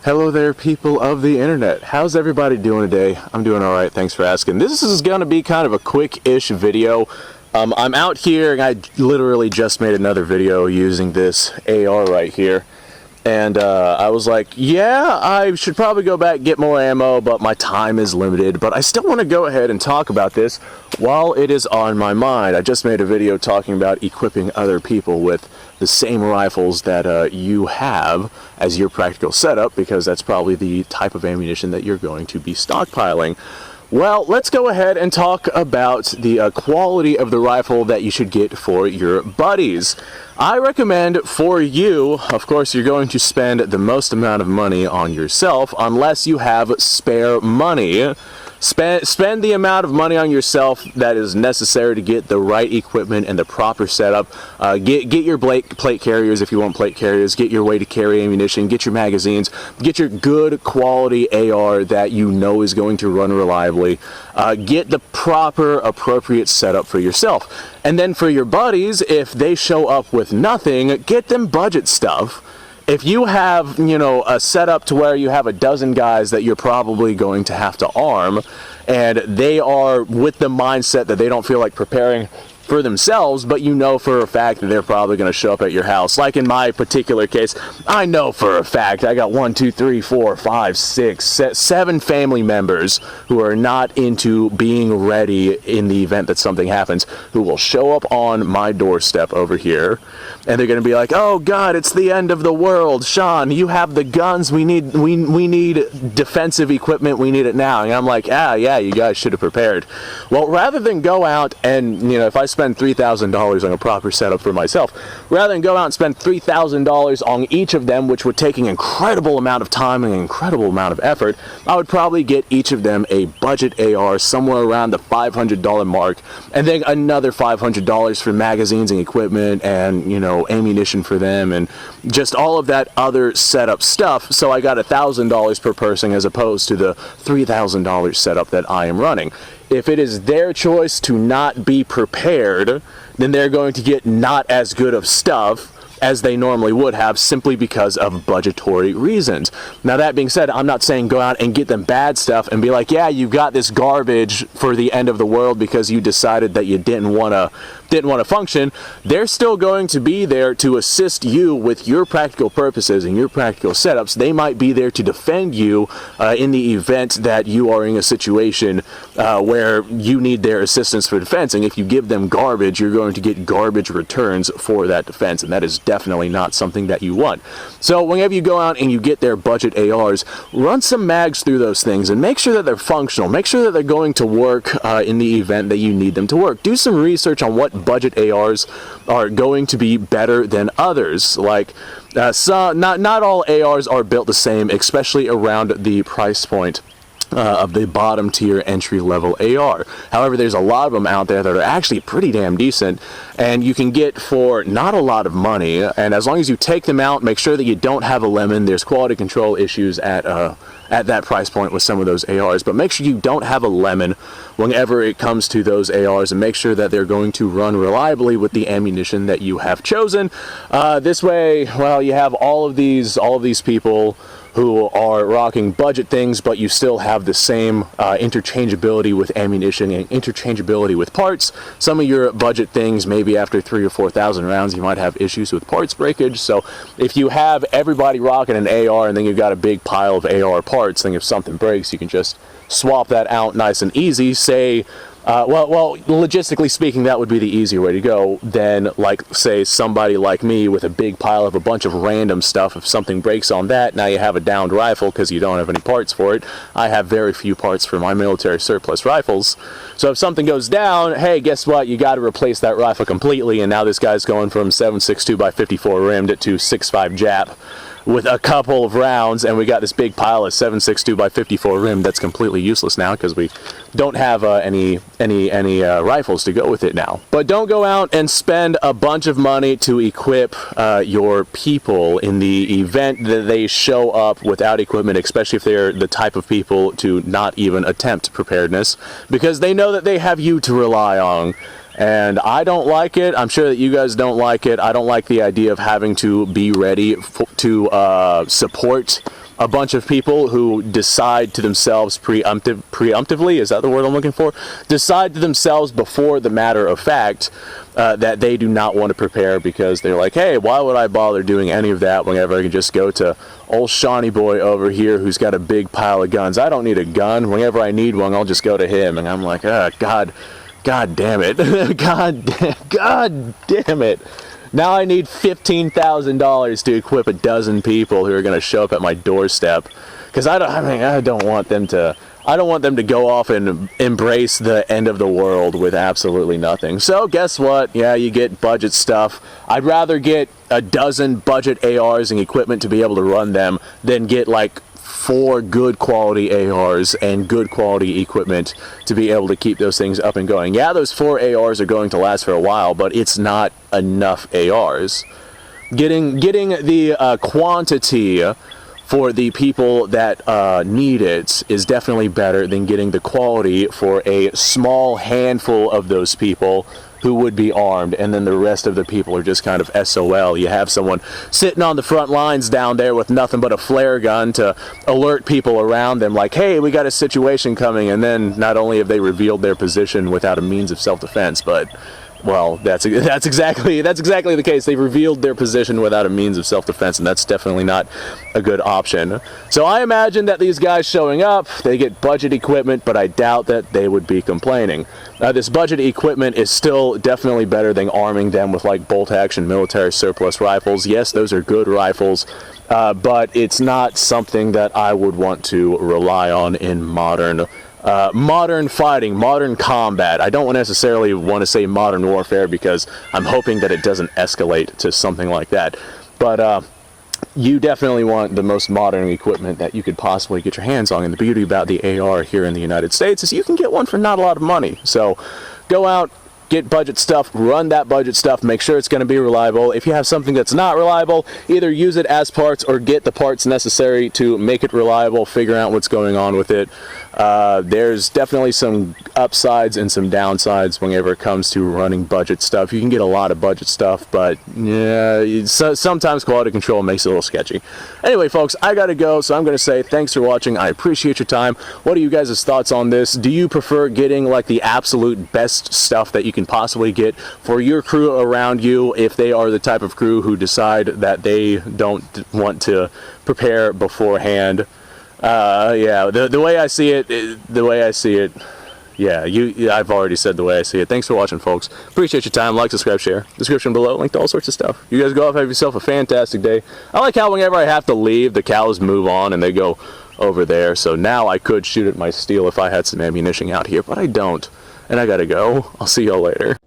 Hello there, people of the internet. How's everybody doing today? I'm doing alright, thanks for asking. This is going to be kind of a quick-ish video. I'm out here, and I literally just made another video using this AR right here. And I was like, yeah, I should probably go back and get more ammo, but my time is limited. But I still want to go ahead and talk about this while it is on my mind. I just made a video talking about equipping other people with the same rifles that you have as your practical setup, because that's probably the type of ammunition that you're going to be stockpiling. Well, let's go ahead and talk about the quality of the rifle that you should get for your buddies. I recommend for you, of course, you're going to spend the most amount of money on yourself unless you have spare money. Spend the amount of money on yourself that is necessary to get the right equipment and the proper setup. Get your plate carriers if you want plate carriers. Get your way to carry ammunition. Get your magazines. Get your good quality AR that you know is going to run reliably. Get the proper, appropriate setup for yourself. And then for your buddies, if they show up with nothing, get them budget stuff. If you have, a setup to where you have a dozen guys that you're probably going to have to arm, and they are with the mindset that they don't feel like preparing for themselves, but you know for a fact that they're probably going to show up at your house. Like in my particular case, I know for a fact I got 7 family members who are not into being ready in the event that something happens, who will show up on my doorstep over here, and they're going to be like, oh God, it's the end of the world. Sean, you have the guns. We need defensive equipment. We need it now. And I'm like, yeah, you guys should have prepared. Well, rather than go out and, if I spend $3,000 on a proper setup for myself, rather than go out and spend $3,000 on each of them, which would take an incredible amount of time and an incredible amount of effort, I would probably get each of them a budget AR somewhere around the $500 mark, and then another $500 for magazines and equipment and, ammunition for them and just all of that other setup stuff. So I got $1,000 per person as opposed to the $3,000 setup that I am running. If it is their choice to not be prepared, then they're going to get not as good of stuff as they normally would have, simply because of budgetary reasons. Now, that being said, I'm not saying go out and get them bad stuff and be like, yeah, you got this garbage for the end of the world because you decided that you didn't want to function. They're still going to be there to assist you with your practical purposes and your practical setups. They might be there to defend you in the event that you are in a situation where you need their assistance for defense. And if you give them garbage, you're going to get garbage returns for that defense, and that is definitely not something that you want. So whenever you go out and you get their budget ARs, run some mags through those things and make sure that they're functional. Make sure that they're going to work in the event that you need them to work. Do some research on what budget ARs are going to be better than others. Like, not all ARs are built the same, especially around the price point of the bottom tier entry level AR. However, there's a lot of them out there that are actually pretty damn decent, and you can get for not a lot of money. And as long as you take them out, make sure that you don't have a lemon. There's quality control issues at that price point with some of those ARs, but make sure you don't have a lemon whenever it comes to those ARs, and make sure that they're going to run reliably with the ammunition that you have chosen. This way, well, you have all of these people who are rocking budget things, but you still have the same interchangeability with ammunition and interchangeability with parts. Some of your budget things, maybe after 3,000 or 4,000 rounds, you might have issues with parts breakage. So if you have everybody rocking an AR and then you've got a big pile of AR parts, then if something breaks, you can just swap that out nice and easy. Say, well, logistically speaking, that would be the easier way to go than, like, say, somebody like me with a big pile of a bunch of random stuff. If something breaks on that, now you have a downed rifle because you don't have any parts for it. I have very few parts for my military surplus rifles. So if something goes down, hey, guess what? You got to replace that rifle completely, and now this guy's going from 7.62 by 54 rimmed to 6.5 Jap with a couple of rounds, and we got this big pile of 7.62 by 54 rim that's completely useless now because we don't have any rifles to go with it now. But don't go out and spend a bunch of money to equip your people in the event that they show up without equipment, especially if they're the type of people to not even attempt preparedness, because they know that they have you to rely on. And I don't like it. I'm sure that you guys don't like it. I don't like the idea of having to be ready to support a bunch of people who decide to themselves preemptively, is that the word I'm looking for? Decide to themselves before the matter of fact that they do not want to prepare, because they're like, hey, why would I bother doing any of that whenever I can just go to old Shawnee boy over here who's got a big pile of guns? I don't need a gun. Whenever I need one, I'll just go to him. And I'm like, God damn it. God damn it. Now I need $15,000 to equip a dozen people who are going to show up at my doorstep, because I don't want them to go off and embrace the end of the world with absolutely nothing. So guess what? Yeah, you get budget stuff. I'd rather get a dozen budget ARs and equipment to be able to run them than get like 4 good quality ARs and good quality equipment to be able to keep those things up and going. Yeah, those 4 ARs are going to last for a while, but it's not enough ARs. Getting the quantity for the people that need it is definitely better than getting the quality for a small handful of those people who would be armed, and then the rest of the people are just kind of SOL. You have someone sitting on the front lines down there with nothing but a flare gun to alert people around them like, hey, we got a situation coming, and then not only have they revealed their position without a means of self-defense, but well, that's exactly the case. They've revealed their position without a means of self-defense, and that's definitely not a good option. So I imagine that these guys showing up, they get budget equipment, but I doubt that they would be complaining. This budget equipment is still definitely better than arming them with like bolt-action military surplus rifles. Yes, those are good rifles, but it's not something that I would want to rely on in modern fighting, modern combat. I don't necessarily want to say modern warfare, because I'm hoping that it doesn't escalate to something like that. But you definitely want the most modern equipment that you could possibly get your hands on. And the beauty about the AR here in the United States is you can get one for not a lot of money. So go out, get budget stuff, run that budget stuff, make sure it's going to be reliable. If you have something that's not reliable, either use it as parts or get the parts necessary to make it reliable, figure out what's going on with it. There's definitely some upsides and some downsides whenever it comes to running budget stuff. You can get a lot of budget stuff, but yeah, sometimes quality control makes it a little sketchy. Anyway, folks, I gotta go, so I'm gonna say thanks for watching. I appreciate your time. What are you guys' thoughts on this? Do you prefer getting like the absolute best stuff that you can possibly get for your crew around you, if they are the type of crew who decide that they don't want to prepare beforehand? Yeah, the way I see it, yeah, I've already said the way I see it. Thanks for watching, folks. Appreciate your time. Like, subscribe, share. Description below, link to all sorts of stuff. You guys go off, have yourself a fantastic day. I like how whenever I have to leave, the cows move on and they go over there. So now I could shoot at my steel if I had some ammunition out here, but I don't. And I gotta go. I'll see y'all later.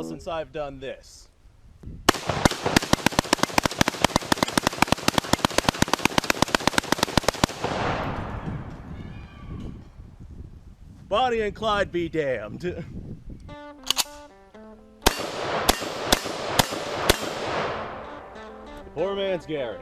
Since I've done this. Bonnie and Clyde be damned. Poor man's Garrett.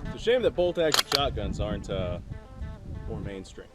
It's a shame that bolt-action shotguns aren't more mainstream.